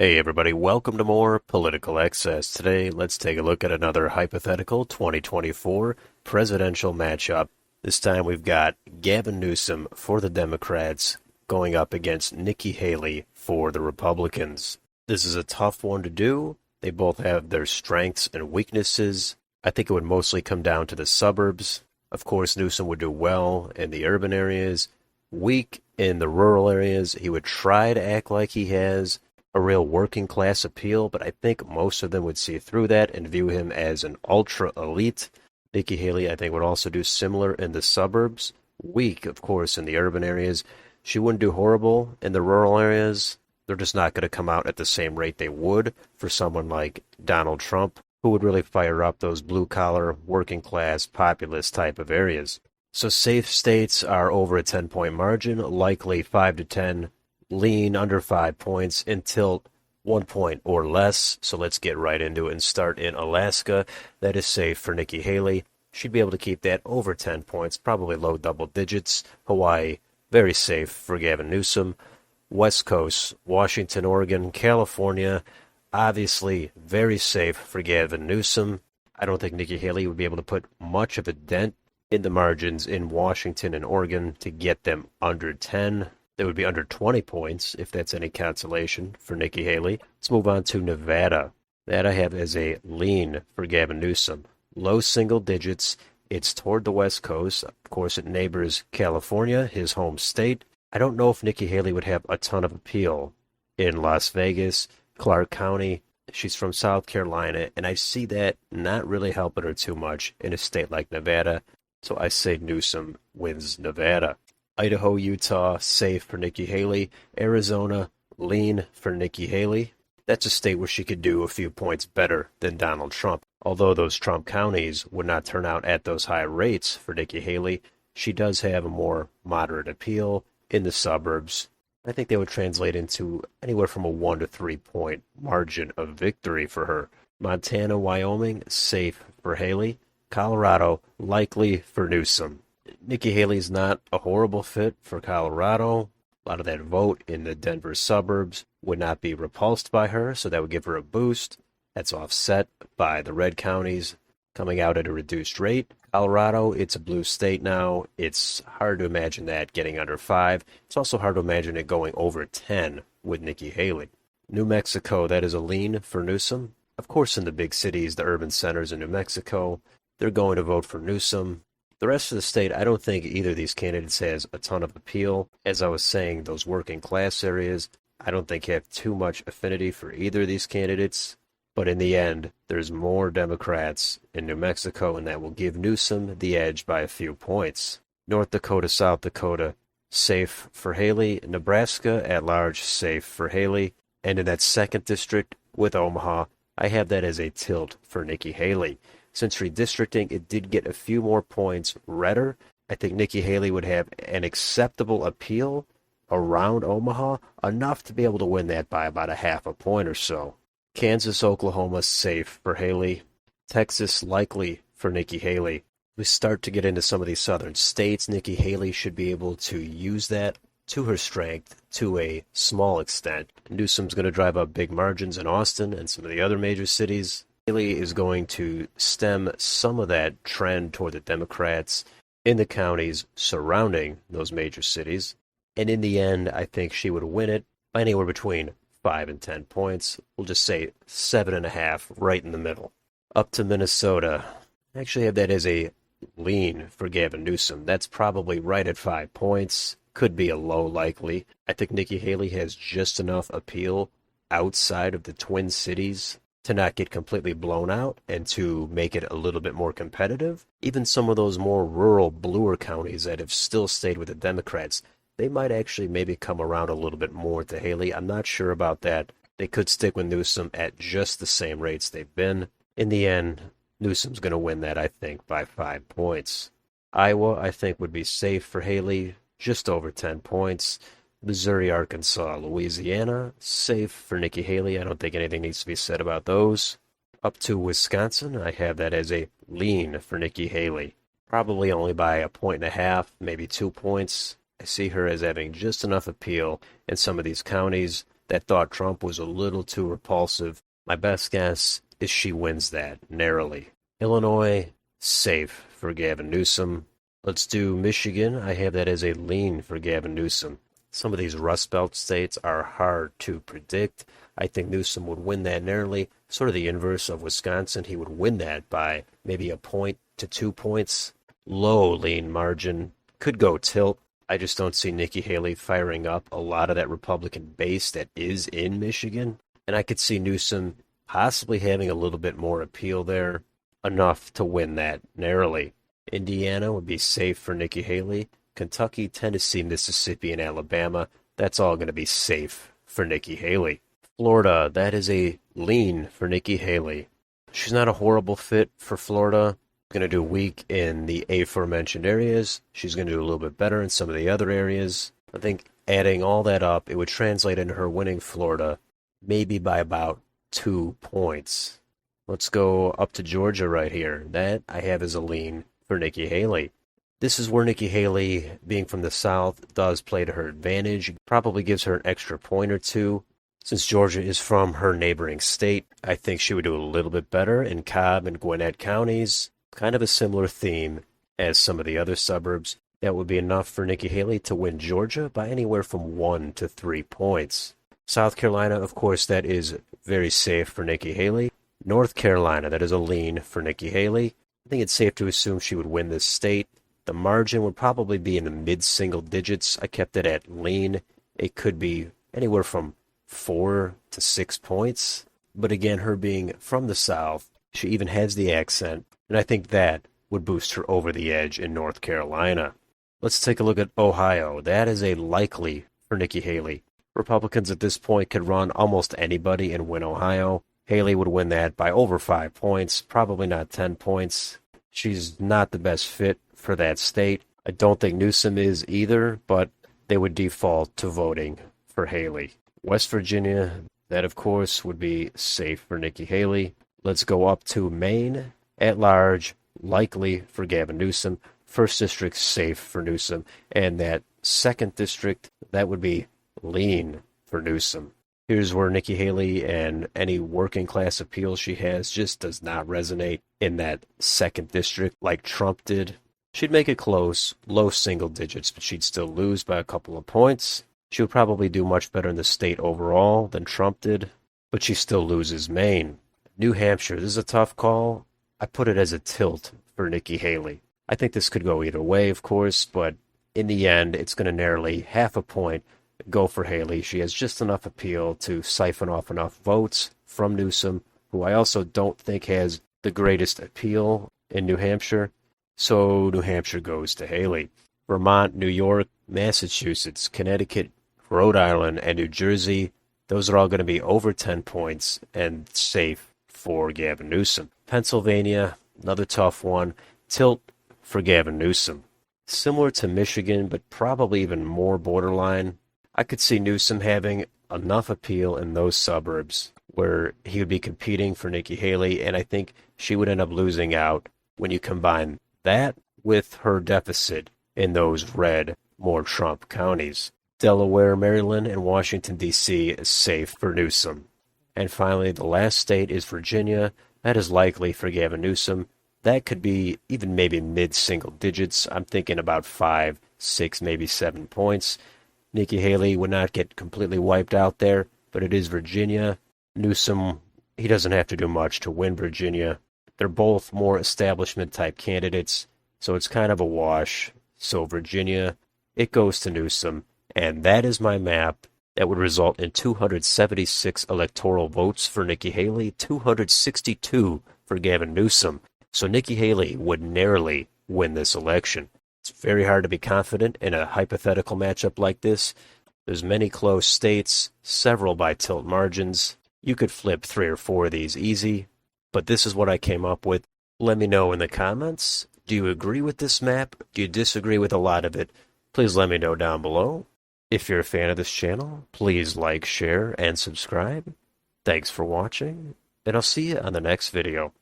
Hey everybody, welcome to more Political Excess. Today, let's take a look at another hypothetical 2024 presidential matchup. This time we've got Gavin Newsom for the Democrats going up against Nikki Haley for the Republicans. This is a tough one to do. They both have their strengths and weaknesses. I think it would mostly come down to the suburbs. Of course, Newsom would do well in the urban areas, weak in the rural areas. He would try to act like he has a real working class appeal, but I think most of them would see through that and view him as an ultra elite. Nikki Haley, I think, would also do similar in the suburbs. Weak, of course, in the urban areas. She wouldn't do horrible in the rural areas. They're just not going to come out at the same rate they would for someone like Donald Trump, who would really fire up those blue-collar, working-class, populist type of areas. So safe states are over a 10-point margin, likely 5 to 10, lean under 5 points, and tilt 1 point or less. So let's get right into it and start in Alaska. That is safe for Nikki Haley. She'd be able to keep that over 10 points, probably low double digits. Hawaii, very safe for Gavin Newsom. West Coast, Washington, Oregon, California, obviously very safe for Gavin Newsom. I don't think Nikki Haley would be able to put much of a dent in the margins in Washington and Oregon to get them under 10. They would be under 20 points, if that's any consolation for Nikki Haley. Let's move on to Nevada. That I have as a lean for Gavin Newsom. Low single digits. It's toward the West Coast. Of course, it neighbors California, his home state. I don't know if Nikki Haley would have a ton of appeal in Las Vegas, Clark County. She's from South Carolina, and I see that not really helping her too much in a state like Nevada. So I say Newsom wins Nevada. Idaho, Utah, safe for Nikki Haley. Arizona, lean for Nikki Haley. That's a state where she could do a few points better than Donald Trump. Although those Trump counties would not turn out at those high rates for Nikki Haley, she does have a more moderate appeal in the suburbs. I think they would translate into anywhere from a 1 to 3 point margin of victory for her. Montana, Wyoming, safe for Haley. Colorado, likely for Newsom. Nikki Haley's not a horrible fit for Colorado. A lot of that vote in the Denver suburbs would not be repulsed by her, so that would give her a boost. That's offset by the red counties coming out at a reduced rate. Colorado, it's a blue state now. It's hard to imagine that getting under 5. It's also hard to imagine it going over 10 with Nikki Haley. New Mexico, that is a lean for Newsom. Of course, in the big cities, the urban centers in New Mexico, they're going to vote for Newsom. The rest of the state, I don't think either of these candidates has a ton of appeal. As I was saying, those working class areas, I don't think have too much affinity for either of these candidates. But in the end, there's more Democrats in New Mexico, and that will give Newsom the edge by a few points. North Dakota, South Dakota, safe for Haley. Nebraska, at large, safe for Haley. And in that second district with Omaha, I have that as a tilt for Nikki Haley. Since redistricting, it did get a few more points redder. I think Nikki Haley would have an acceptable appeal around Omaha, enough to be able to win that by about a half a point or so. Kansas, Oklahoma, safe for Haley. Texas, likely for Nikki Haley. We start to get into some of these southern states. Nikki Haley should be able to use that to her strength to a small extent. Newsom's going to drive up big margins in Austin and some of the other major cities. Haley is going to stem some of that trend toward the Democrats in the counties surrounding those major cities. And in the end, I think she would win it by anywhere between 5 and 10 points. We'll just say 7.5, right in the middle. Up to Minnesota. I actually have that as a lean for Gavin Newsom. That's probably right at 5 points. Could be a low likely. I think Nikki Haley has just enough appeal outside of the Twin Cities to not get completely blown out and to make it a little bit more competitive. Even some of those more rural, bluer counties that have still stayed with the Democrats, they might actually maybe come around a little bit more to Haley. I'm not sure about that. They could stick with Newsom at just the same rates they've been. In the end, Newsom's going to win that, I think, by 5 points. Iowa, I think, would be safe for Haley, just over 10 points. Missouri, Arkansas, Louisiana, safe for Nikki Haley. I don't think anything needs to be said about those. Up to Wisconsin, I have that as a lean for Nikki Haley. Probably only by 1.5 maybe 2 points. I see her as having just enough appeal in some of these counties that thought Trump was a little too repulsive. My best guess is she wins that narrowly. Illinois, safe for Gavin Newsom. Let's do Michigan. I have that as a lean for Gavin Newsom. Some of these Rust Belt states are hard to predict. I think Newsom would win that narrowly. Sort of the inverse of Wisconsin. He would win that by maybe a point to 2 points. Low lean margin. Could go tilt. I just don't see Nikki Haley firing up a lot of that Republican base that is in Michigan. And I could see Newsom possibly having a little bit more appeal there. Enough to win that narrowly. Indiana would be safe for Nikki Haley. Kentucky, Tennessee, Mississippi, and Alabama, that's all going to be safe for Nikki Haley. Florida, that is a lean for Nikki Haley. She's not a horrible fit for Florida. Going to do weak in the aforementioned areas. She's going to do a little bit better in some of the other areas. I think adding all that up, it would translate into her winning Florida maybe by about 2 points. Let's go up to Georgia right here. That I have as a lean for Nikki Haley. This is where Nikki Haley, being from the South, does play to her advantage. Probably gives her an extra point or two. Since Georgia is from her neighboring state, I think she would do a little bit better in Cobb and Gwinnett counties. Kind of a similar theme as some of the other suburbs. That would be enough for Nikki Haley to win Georgia by anywhere from 1 to 3 points. South Carolina, of course, that is very safe for Nikki Haley. North Carolina, that is a lean for Nikki Haley. I think it's safe to assume she would win this state. The margin would probably be in the mid-single digits. I kept it at lean. It could be anywhere from 4 to 6 points. But again, her being from the South, she even has the accent, and I think that would boost her over the edge in North Carolina. Let's take a look at Ohio. That is a likely for Nikki Haley. Republicans at this point could run almost anybody and win Ohio. Haley would win that by over 5 points, probably not 10 points. She's not the best fit for that state. I don't think Newsom is either, but they would default to voting for Haley. West Virginia, that of course would be safe for Nikki Haley. Let's go up to Maine. At large, likely for Gavin Newsom. First district, safe for Newsom. And that second district, that would be lean for Newsom. Here's where Nikki Haley and any working class appeal she has just does not resonate in that second district like Trump did. She'd make it close, low single digits, but she'd still lose by a couple of points. She would probably do much better in the state overall than Trump did, but she still loses Maine. New Hampshire, this is a tough call. I put it as a tilt for Nikki Haley. I think this could go either way, of course, but in the end, it's going to narrowly half a point go for Haley. She has just enough appeal to siphon off enough votes from Newsom, who I also don't think has the greatest appeal in New Hampshire. So New Hampshire goes to Haley. Vermont, New York, Massachusetts, Connecticut, Rhode Island, and New Jersey, those are all going to be over 10 points and safe for Gavin Newsom. Pennsylvania, another tough one. Tilt for Gavin Newsom. Similar to Michigan, but probably even more borderline. I could see Newsom having enough appeal in those suburbs where he would be competing for Nikki Haley, and I think she would end up losing out when you combine that with her deficit in those red, more Trump counties. Delaware, Maryland, and Washington, D.C. is safe for Newsom. And finally, the last state is Virginia. That is likely for Gavin Newsom. That could be even maybe mid-single digits. I'm thinking about 5, 6, maybe 7 points. Nikki Haley would not get completely wiped out there, but it is Virginia. Newsom, he doesn't have to do much to win Virginia. They're both more establishment-type candidates, so it's kind of a wash. So Virginia, it goes to Newsom, and that is my map. That would result in 276 electoral votes for Nikki Haley, 262 for Gavin Newsom. So Nikki Haley would narrowly win this election. It's very hard to be confident in a hypothetical matchup like this. There's many close states, several by tilt margins. You could flip 3 or 4 of these easy, but this is what I came up with. Let me know in the comments. Do you agree with this map? Do you disagree with a lot of it? Please let me know down below. If you're a fan of this channel, please like, share, and subscribe. Thanks for watching, and I'll see you on the next video.